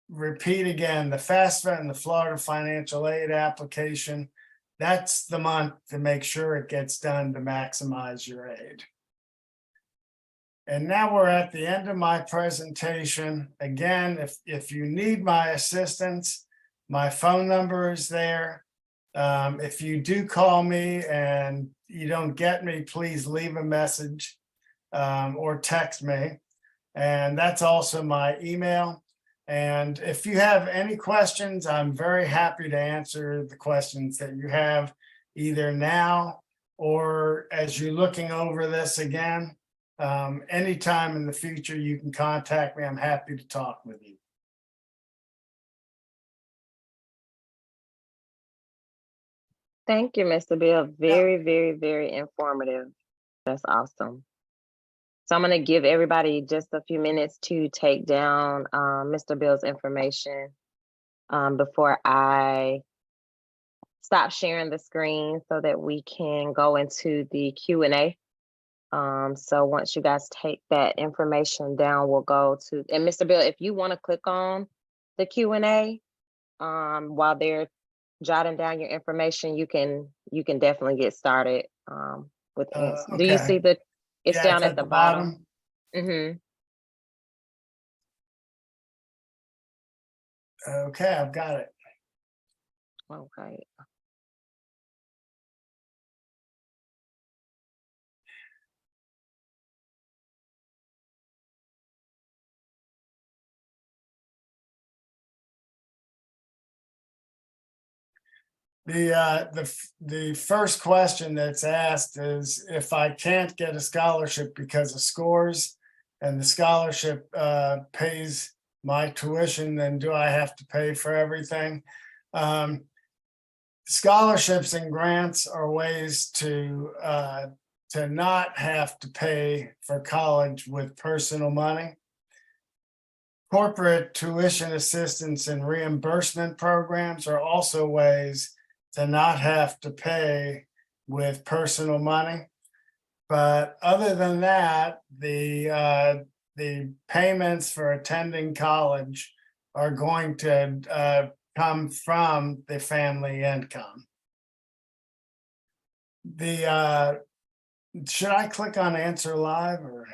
repeat again, the FAFSA and the Florida financial aid application, that's the month to make sure it gets done to maximize your aid. And now we're at the end of my presentation. Again, if you need my assistance, My phone number is there. If you do call me and you don't get me, please leave a message or text me. And that's also my email. And if you have any questions, I'm very happy to answer the questions that you have either now or as you're looking over this again. Anytime in the future, you can contact me. I'm happy to talk with you. Thank you, Mr. Bill. Very, very, very informative. That's awesome. So I'm going to give everybody just a few minutes to take down Mr. Bill's information before I stop sharing the screen so that we can go into the Q&A. So once you guys take that information down, we'll go to, and Mr. Bill, if you want to click on the Q&A while they're jotting down your information, you can definitely get started with answers. Do you see Okay. it's Yeah, down it's at the bottom? Mm-hmm. Okay, I've got it. Okay. The first question that's asked is if I can't get a scholarship because of scores and the scholarship pays my tuition, then do I have to pay for everything? Scholarships and grants are ways to not have to pay for college with personal money. Corporate tuition assistance and reimbursement programs are also ways to not have to pay with personal money. But other than that, the payments for attending college are going to come from the family income. Should I click on answer live or?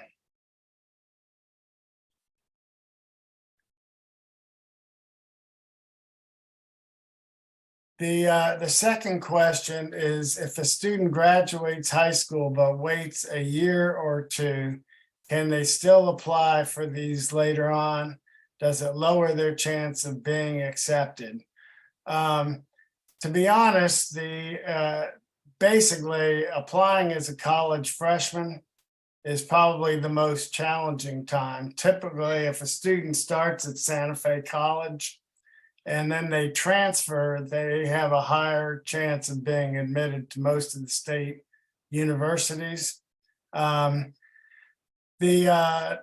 The second question is if a student graduates high school but waits a year or two, can they still apply for these later on? Does it lower their chance of being accepted? To be honest, basically applying as a college freshman is probably the most challenging time. Typically, if a student starts at Santa Fe College, and then they transfer, they have a higher chance of being admitted to most of the state universities. The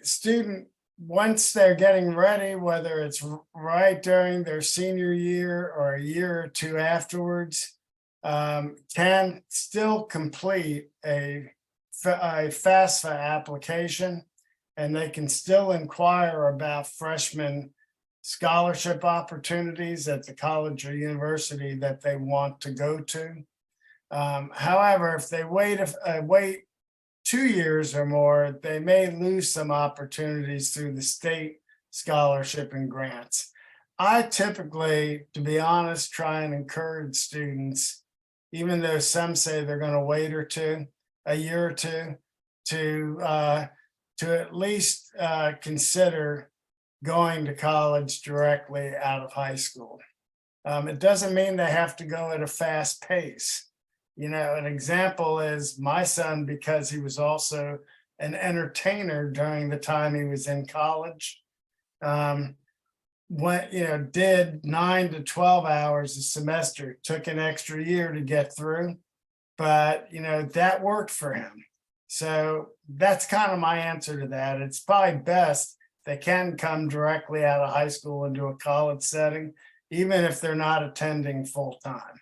student, once they're getting ready, whether it's right during their senior year or a year or two afterwards, can still complete a FAFSA application, and they can still inquire about freshman scholarship opportunities at the college or university that they want to go to. However, if they wait 2 years or more, they may lose some opportunities through the state scholarship and grants. I typically, to be honest, try and encourage students, even though some say they're going to wait a year or two, to at least consider going to college directly out of high school. It doesn't mean they have to go at a fast pace. You know, an example is my son, because he was also an entertainer during the time he was in college, did 9 to 12 hours a semester, took an extra year to get through, but that worked for him. So that's kind of my answer to that. It's probably best they can come directly out of high school into a college setting, even if they're not attending full time.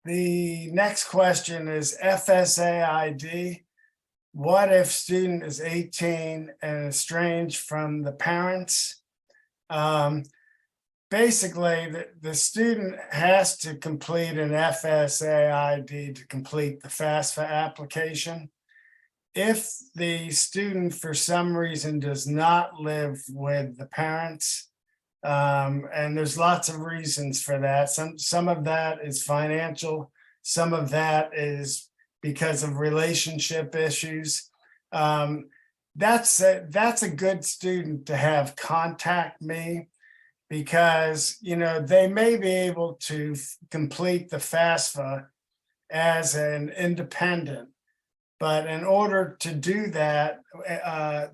The next question is FSA ID. What if student is 18 and estranged from the parents? Basically, the student has to complete an FSA ID to complete the FAFSA application. If the student for some reason does not live with the parents, and there's lots of reasons for that. Some of that is financial, some of that is because of relationship issues. That's a good student to have contact me, because they may be able to complete the FAFSA as an independent. But in order to do that,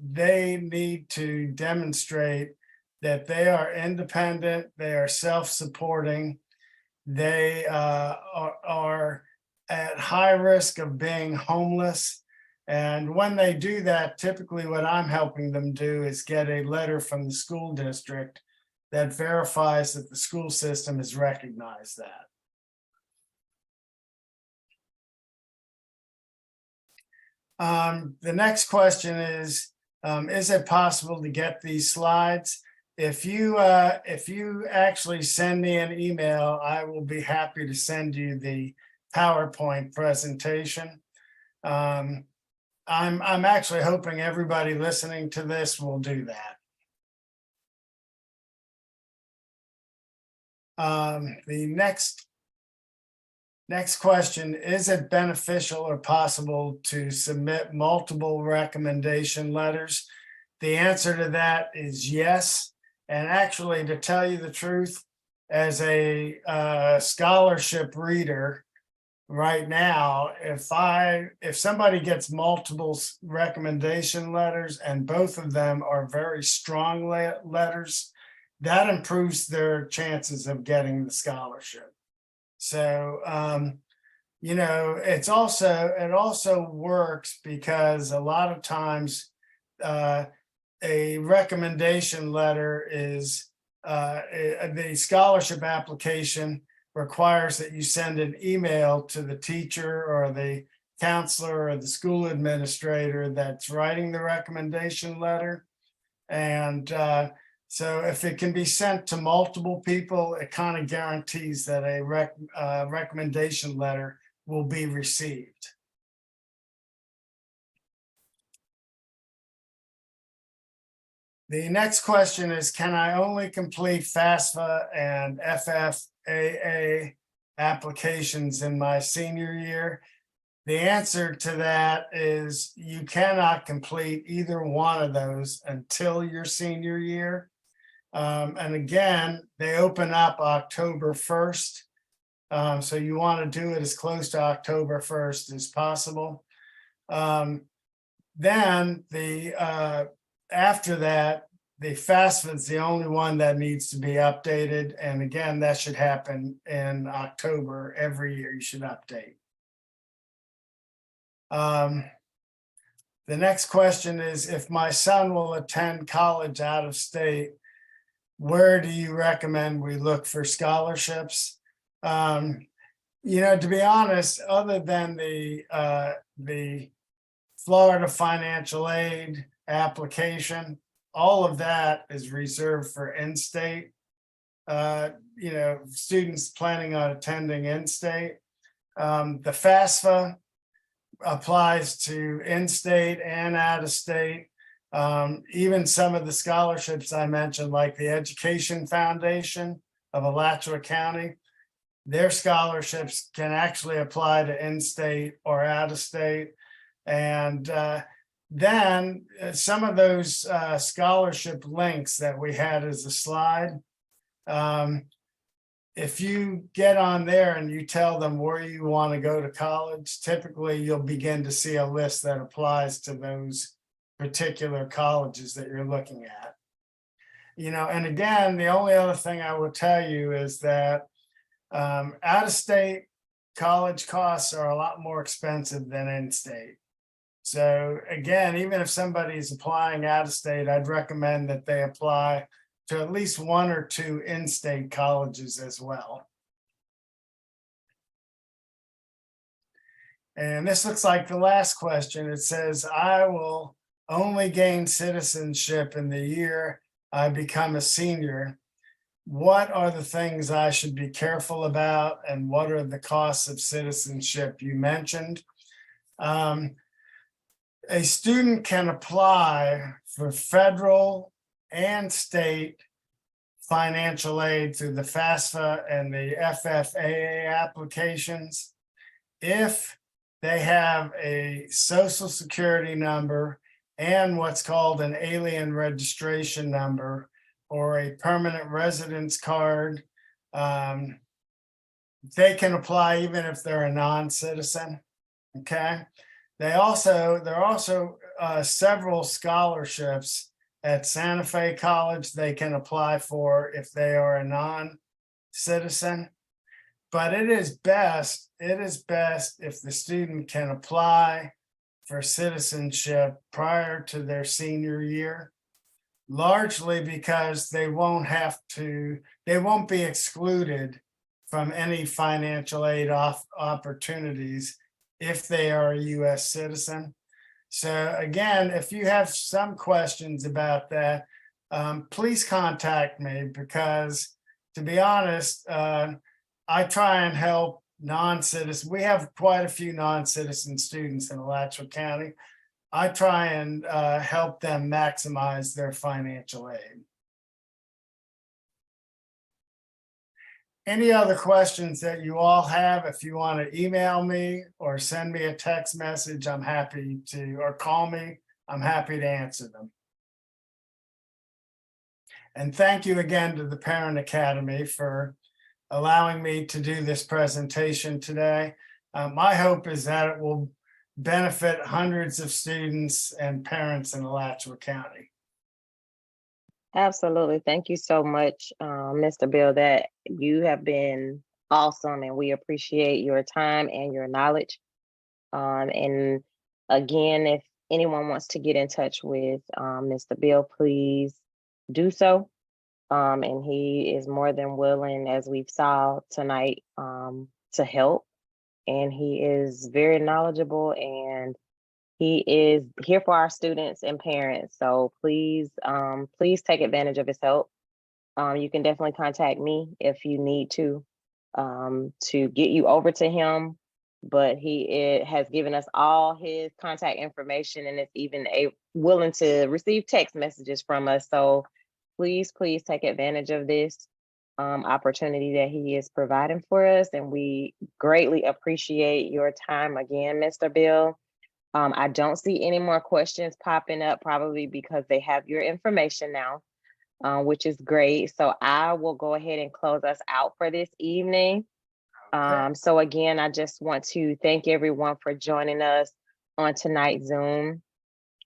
they need to demonstrate that they are independent, they are self-supporting, they are at high risk of being homeless. And when they do that, typically what I'm helping them do is get a letter from the school district that verifies that the school system has recognized that. The next question is it possible to get these slides? If you actually send me an email, I will be happy to send you the PowerPoint presentation. I'm actually hoping everybody listening to this will do that. The next question, is it beneficial or possible to submit multiple recommendation letters? The answer to that is yes. And actually, to tell you the truth, as a scholarship reader right now, if somebody gets multiple recommendation letters and both of them are very strong letters, that improves their chances of getting the scholarship. So, it also works because a lot of times a recommendation letter is the scholarship application requires that you send an email to the teacher or the counselor or the school administrator that's writing the recommendation letter. And so if it can be sent to multiple people, it kind of guarantees that a recommendation letter will be received. The next question is, can I only complete FAFSA and FFAA applications in my senior year? The answer to that is you cannot complete either one of those until your senior year. And again, they open up October 1st. So you want to do it as close to October 1st as possible. Then after that, the FAFSA is the only one that needs to be updated. And again, that should happen in October. Every year you should update. The next question is, if my son will attend college out of state, where do you recommend we look for scholarships? To be honest, other than the Florida financial aid application, all of that is reserved for in-state, students planning on attending in-state. The FAFSA applies to in-state and out-of-state. Even some of the scholarships I mentioned, like the Education Foundation of Alachua County, their scholarships can actually apply to in-state or out-of-state. And then some of those scholarship links that we had as a slide, if you get on there and you tell them where you want to go to college, typically you'll begin to see a list that applies to those particular colleges that you're looking at. And again, the only other thing I will tell you is that out-of-state college costs are a lot more expensive than in-state. So again, even if somebody's applying out-of-state, I'd recommend that they apply to at least one or two in-state colleges as well. And this looks like the last question. It says, I will only gain citizenship in the year I become a senior. What are the things I should be careful about, and what are the costs of citizenship you mentioned? a student can apply for federal and state financial aid through the FAFSA and the FFAA applications if they have a social security number and what's called an alien registration number or a permanent residence card. They can apply even if they're a non-citizen. Okay. There are also several scholarships at Santa Fe College they can apply for if they are a non-citizen. But it is best if the student can apply for citizenship prior to their senior year, largely because they won't be excluded from any financial aid opportunities if they are a US citizen. So again, if you have some questions about that, please contact me, because to be honest, I try and help non-citizens. We have quite a few non-citizen students in Alachua County. I try and help them maximize their financial aid. Any other questions that you all have, if you want to email me or send me a text message, I'm happy to, or call me, I'm happy to answer them. And thank you again to the Parent Academy for allowing me to do this presentation today. My hope is that it will benefit hundreds of students and parents in Alachua County. Absolutely. Thank you so much, Mr. Bill, that you have been awesome, and we appreciate your time and your knowledge. And again, if anyone wants to get in touch with Mr. Bill, please do so. And he is more than willing, as we've saw tonight, to help. And he is very knowledgeable, and he is here for our students and parents. So please, please take advantage of his help. You can definitely contact me if you need to get you over to him. But he has given us all his contact information, and is even willing to receive text messages from us. So please, please take advantage of this opportunity that he is providing for us. And we greatly appreciate your time again, Mr. Bill. I don't see any more questions popping up, probably because they have your information now, which is great. So I will go ahead and close us out for this evening. So again, I just want to thank everyone for joining us on tonight's Zoom.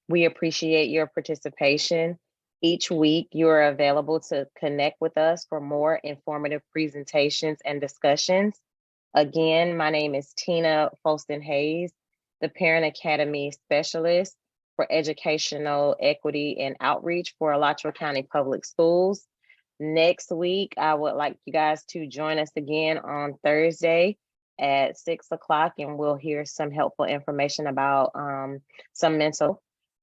We appreciate your participation. Each week, you are available to connect with us for more informative presentations and discussions. Again, my name is Tina Folston Hayes, the Parent Academy Specialist for Educational Equity and Outreach for Alachua County Public Schools. Next week, I would like you guys to join us again on Thursday at 6 o'clock, and we'll hear some helpful information about some mental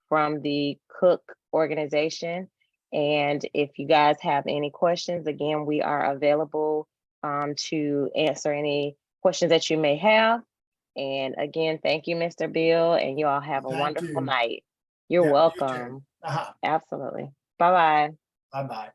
from the Cook organization. And if you guys have any questions, again, we are available to answer any questions that you may have. And again, thank you, Mr. Bill, and you all have a wonderful night. You're welcome. You Absolutely. Bye-bye. Bye-bye.